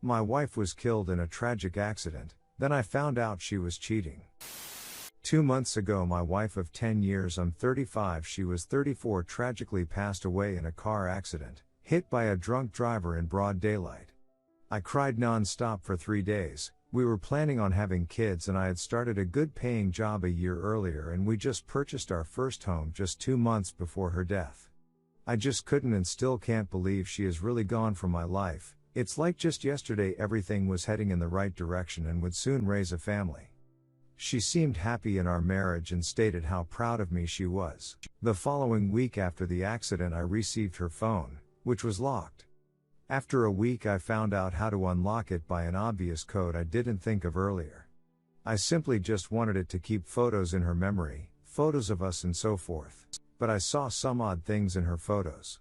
My wife was killed in a tragic accident, then I found out she was cheating. 2 months ago my wife of 10 years, I'm 35, she was 34, tragically passed away in a car accident, hit by a drunk driver in broad daylight. I cried non-stop for 3 days. We were planning on having kids and I had started a good paying job a year earlier and we just purchased our first home just 2 months before her death. I just couldn't and still can't believe she is really gone from my life. It's like just yesterday everything was heading in the right direction and would soon raise a family. She seemed happy in our marriage and stated how proud of me she was. The following week after the accident I received her phone, which was locked. After a week I found out how to unlock it by an obvious code I didn't think of earlier. I simply just wanted it to keep photos in her memory, photos of us and so forth. But I saw some odd things in her photos.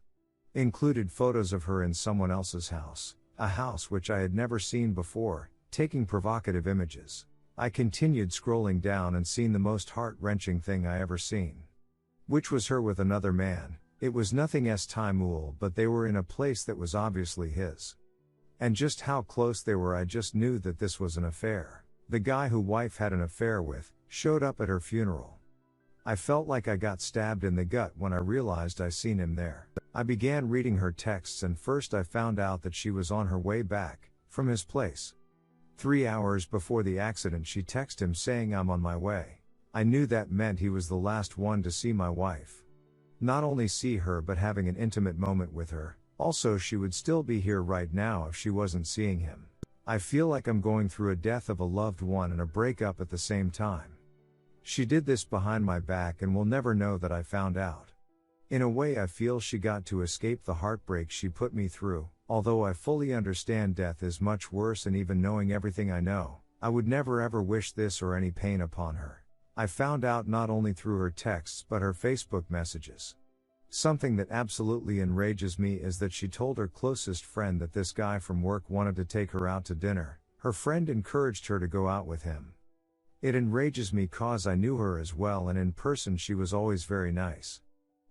Included photos of her in someone else's house, a house which I had never seen before, taking provocative images. I continued scrolling down and seen the most heart-wrenching thing I ever seen. Which was her with another man. It was nothing S-Timul, but they were in a place that was obviously his. And just how close they were, I just knew that this was an affair. The guy who wife had an affair with, showed up at her funeral. I felt like I got stabbed in the gut when I realized I seen him there. I began reading her texts and first I found out that she was on her way back, from his place. 3 hours before the accident she texted him saying I'm on my way. I knew that meant he was the last one to see my wife. Not only see her but having an intimate moment with her, also she would still be here right now if she wasn't seeing him. I feel like I'm going through a death of a loved one and a breakup at the same time. She did this behind my back and will never know that I found out. In a way I feel she got to escape the heartbreak she put me through, although I fully understand death is much worse and even knowing everything I know, I would never ever wish this or any pain upon her. I found out not only through her texts but her Facebook messages. Something that absolutely enrages me is that she told her closest friend that this guy from work wanted to take her out to dinner. Her friend encouraged her to go out with him. It enrages me cause I knew her as well and in person she was always very nice.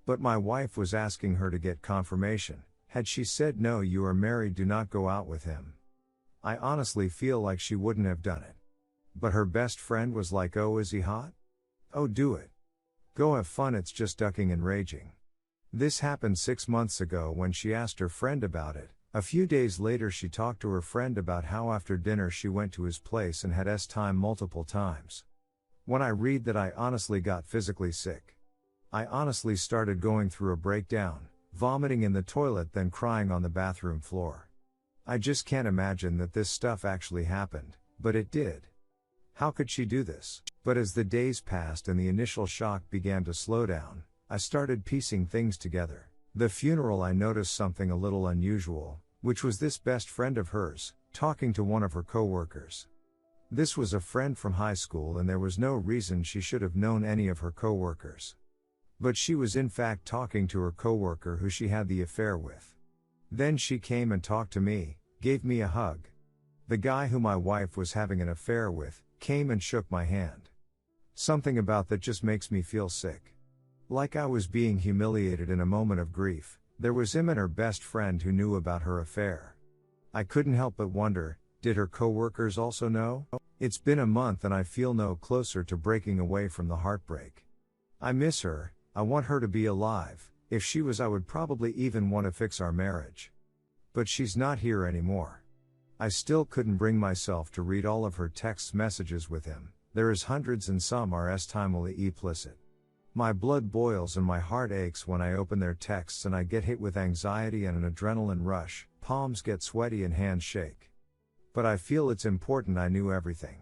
But my wife was asking her to get confirmation. Had she said no, you are married, do not go out with him, I honestly feel like she wouldn't have done it. But her best friend was like, oh, is he hot? Oh, do it. Go have fun, it's just ducking and raging. This happened 6 months ago when she asked her friend about it. A few days later she talked to her friend about how after dinner she went to his place and had S-time multiple times. When I read that I honestly got physically sick. I honestly started going through a breakdown, vomiting in the toilet then crying on the bathroom floor. I just can't imagine that this stuff actually happened, but it did. How could she do this? But as the days passed and the initial shock began to slow down, I started piecing things together. The funeral I noticed something a little unusual, which was this best friend of hers, talking to one of her co-workers. This was a friend from high school and there was no reason she should have known any of her co-workers. But she was in fact talking to her co-worker who she had the affair with. Then she came and talked to me, gave me a hug. The guy who my wife was having an affair with, came and shook my hand. Something about that just makes me feel sick. Like I was being humiliated in a moment of grief. There was him and her best friend who knew about her affair. I couldn't help but wonder, did her co-workers also know? It's been a month and I feel no closer to breaking away from the heartbreak. I miss her, I want her to be alive. If she was, I would probably even want to fix our marriage. But she's not here anymore. I still couldn't bring myself to read all of her text messages with him. There is hundreds and some are S-timely implicit. My blood boils and my heart aches when I open their texts and I get hit with anxiety and an adrenaline rush, palms get sweaty and hands shake. But I feel it's important I knew everything.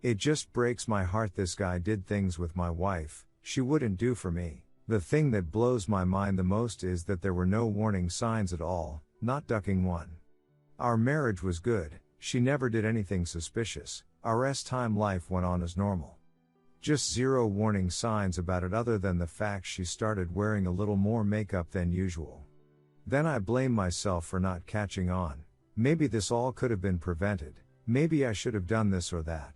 It just breaks my heart this guy did things with my wife she wouldn't do for me. The thing that blows my mind the most is that there were no warning signs at all, not ducking one. Our marriage was good, she never did anything suspicious, our S-time life went on as normal. Just zero warning signs about it other than the fact she started wearing a little more makeup than usual. Then I blame myself for not catching on. Maybe this all could have been prevented. Maybe I should have done this or that.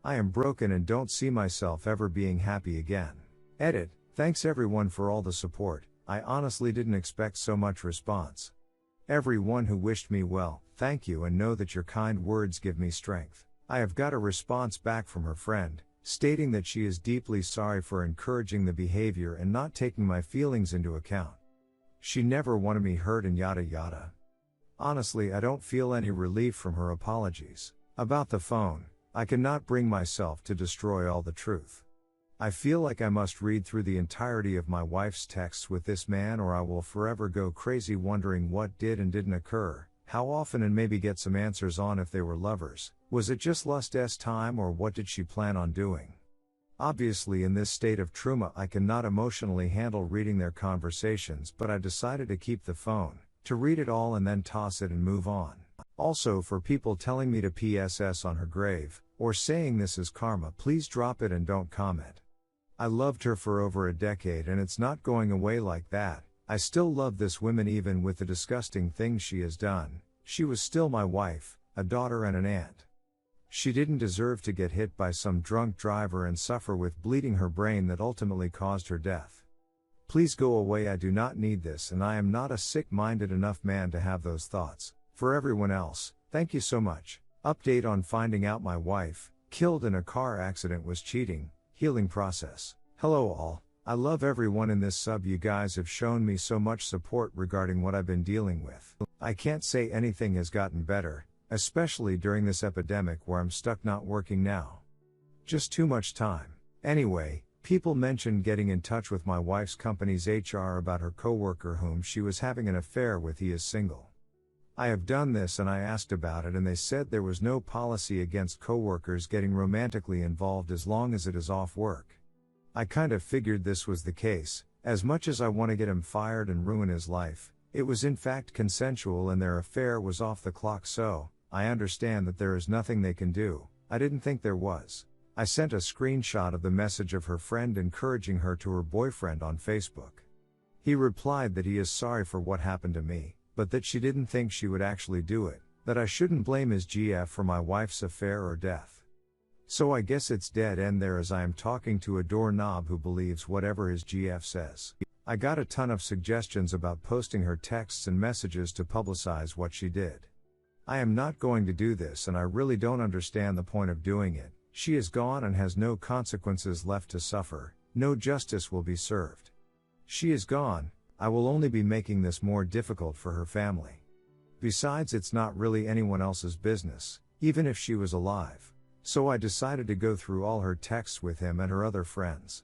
I am broken and don't see myself ever being happy again. Edit. Thanks everyone for all the support. I honestly didn't expect so much response. Everyone who wished me well, thank you and know that your kind words give me strength. I have got a response back from her friend, stating that she is deeply sorry for encouraging the behavior and not taking my feelings into account. She never wanted me hurt and yada yada. Honestly, I don't feel any relief from her apologies. About the phone, I cannot bring myself to destroy all the truth. I feel like I must read through the entirety of my wife's texts with this man, or I will forever go crazy wondering what did and didn't occur, how often, and maybe get some answers on if they were lovers. Was it just lust's time, or what did she plan on doing? Obviously, in this state of trauma, I cannot emotionally handle reading their conversations, but I decided to keep the phone, to read it all and then toss it and move on. Also, for people telling me to PSS on her grave, or saying this is karma, please drop it and don't comment. I loved her for over a decade and it's not going away like that. I still love this woman even with the disgusting things she has done. She was still my wife, a daughter and an aunt. She didn't deserve to get hit by some drunk driver and suffer with bleeding her brain that ultimately caused her death. Please go away, I do not need this, and I am not a sick-minded enough man to have those thoughts. For everyone else, thank you so much. Update on finding out my wife, killed in a car accident, was cheating. Healing process. Hello all, I love everyone in this sub. You guys have shown me so much support regarding what I've been dealing with. I can't say anything has gotten better, especially during this epidemic where I'm stuck not working now. Just too much time. Anyway, people mentioned getting in touch with my wife's company's HR about her coworker whom she was having an affair with. He is single. I have done this and I asked about it and they said there was no policy against coworkers getting romantically involved as long as it is off work. I kind of figured this was the case. As much as I want to get him fired and ruin his life, it was in fact consensual and their affair was off the clock, so I understand that there is nothing they can do. I didn't think there was. I sent a screenshot of the message of her friend encouraging her to her boyfriend on Facebook. He replied that he is sorry for what happened to me, but that she didn't think she would actually do it, that I shouldn't blame his GF for my wife's affair or death. So I guess it's dead end there, as I am talking to a doorknob who believes whatever his GF says. I got a ton of suggestions about posting her texts and messages to publicize what she did. I am not going to do this and I really don't understand the point of doing it. She is gone and has no consequences left to suffer, no justice will be served. She is gone. I will only be making this more difficult for her family. Besides, it's not really anyone else's business, even if she was alive. So I decided to go through all her texts with him and her other friends.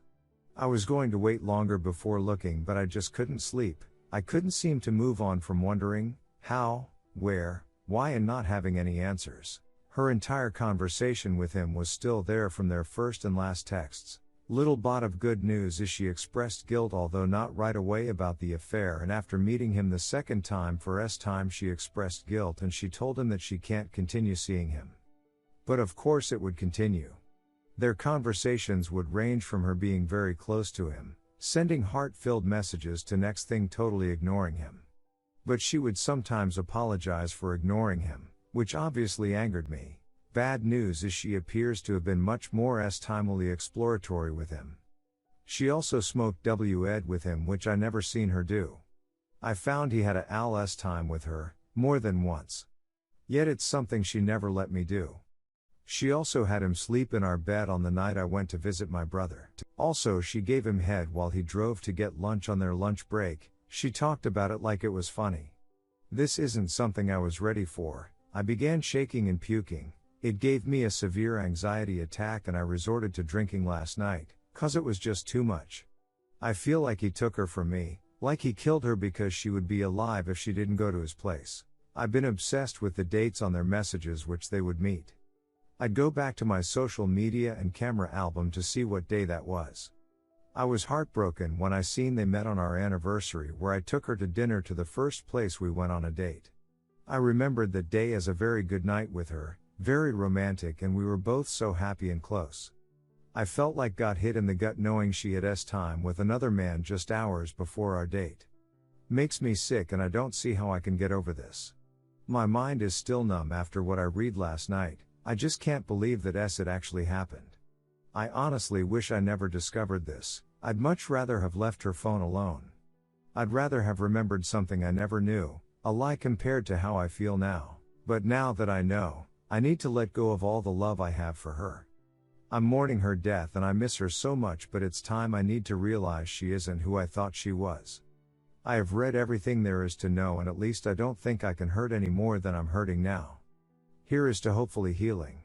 I was going to wait longer before looking, but I just couldn't sleep. I couldn't seem to move on from wondering how, where, why, and not having any answers. Her entire conversation with him was still there from their first and last texts. Little bot of good news is she expressed guilt, although not right away, about the affair, and after meeting him the second time for time she expressed guilt and she told him that she can't continue seeing him. But of course it would continue. Their conversations would range from her being very close to him, sending heart-filled messages, to next thing totally ignoring him. But she would sometimes apologize for ignoring him, which obviously angered me. Bad news is she appears to have been much more timely exploratory with him. She also smoked ed with him, which I never seen her do. I found he had a time with her, more than once. Yet it's something she never let me do. She also had him sleep in our bed on the night I went to visit my brother. Also, she gave him head while he drove to get lunch on their lunch break. She talked about it like it was funny. This isn't something I was ready for. I began shaking and puking. It gave me a severe anxiety attack and I resorted to drinking last night, 'cause it was just too much. I feel like he took her from me, like he killed her because she would be alive if she didn't go to his place. I've been obsessed with the dates on their messages which they would meet. I'd go back to my social media and camera album to see what day that was. I was heartbroken when I seen they met on our anniversary, where I took her to dinner to the first place we went on a date. I remembered that day as a very good night with her, very romantic, and we were both so happy and close. I felt like got hit in the gut knowing she had time with another man just hours before our date. Makes me sick and I don't see how I can get over this. My mind is still numb after what I read last night. I just can't believe that it actually happened. I honestly wish I never discovered this. I'd much rather have left her phone alone. I'd rather have remembered something I never knew, A lie compared to how I feel now. But now that I know, I need to let go of all the love I have for her. I'm mourning her death and I miss her so much, but it's time I need to realize she isn't who I thought she was. I have read everything there is to know, and at least I don't think I can hurt any more than I'm hurting now. Here is to hopefully healing.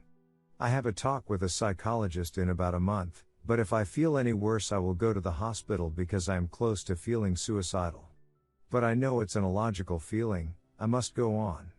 I have a talk with a psychologist in about a month, but if I feel any worse I will go to the hospital because I am close to feeling suicidal. But I know it's an illogical feeling, I must go on.